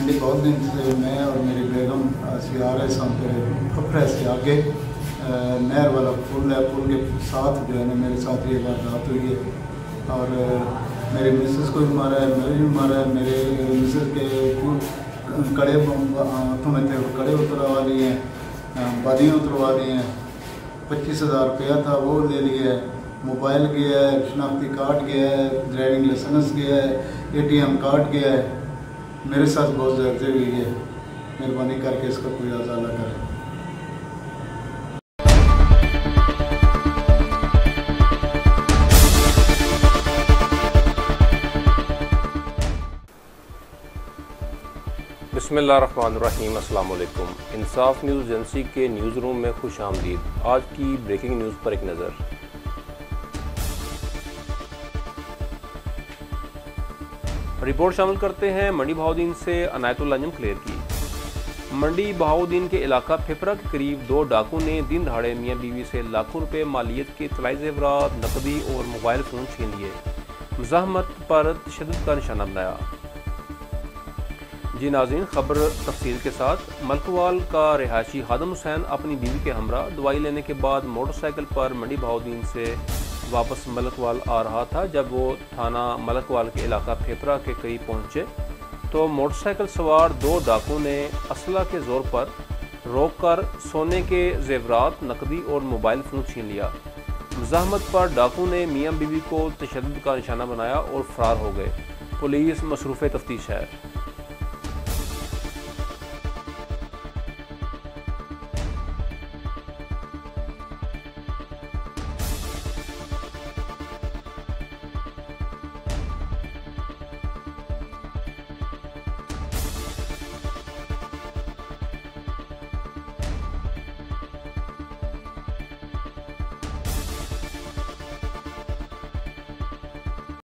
मंडी बहुत दिन से मैं और मेरी बेगम ਅਸੀਂ आ रहे थे फफड़े से आगे नहर वाला पुल है, पुल के साथ जो है ना मेरे साथ ये वारदात हुई है और मेरे मिसेस को भी मारा है, मेरे भी मारा है। मेरे मिसेस के कड़े हाथों में थे, कड़े उतरवा लिए हैं, बादियाँ उतरवा दी हैं। 25,000 रुपया था वो ले लिया है, मोबाइल गया है, शनाख्ती कार्ड गया है, ड्राइविंग लाइसेंस गया है, ATM कार्ड गया है। मेरे साथ बहुत ज़्यादा हुई है। मेहरबानी करके इसका कोई अज़ाला करें। बिस्मिल्लाहिर्रहमानिर्रहीम, अस्सलाम वालेकुम। इंसाफ न्यूज़ एजेंसी के न्यूज़ रूम में खुश आमदीद। आज की ब्रेकिंग न्यूज़ पर एक नज़र। रिपोर्ट शामिल करते हैं मंडी बहाउद्दीन से अनायतुल अंजम क्लियर की। मंडी बहाउद्दीन के इलाका फिपरा के करीब 2 डाकू ने दिन दहाड़े मियाँ बीवी से लाखों रुपए मालियत के तलाई ज़ेवरात, नकदी और मोबाइल फ़ोन छीन लिए। मुज़ाहमत पर तशद्दुद का निशाना बनाया। जी नाज़रीन, खबर तफसील के साथ। मलकवाल का रिहायशी खादम हुसैन अपनी बीवी के हमरा दवाई लेने के बाद मोटरसाइकिल पर मंडी बहाउद्दीन से वापस मलकवाल आ रहा था। जब वो थाना मलकवाल के इलाका फेफरा के करीब पहुंचे तो मोटरसाइकिल सवार 2 डाकू ने असला के ज़ोर पर रोककर सोने के ज़ेवरात, नकदी और मोबाइल फ़ोन छीन लिया। मुज़ाहमत पर डाकू ने मियाँ बीवी को तशद्दुद का निशाना बनाया और फ़रार हो गए। पुलिस मसरूफ़ तफ्तीश है।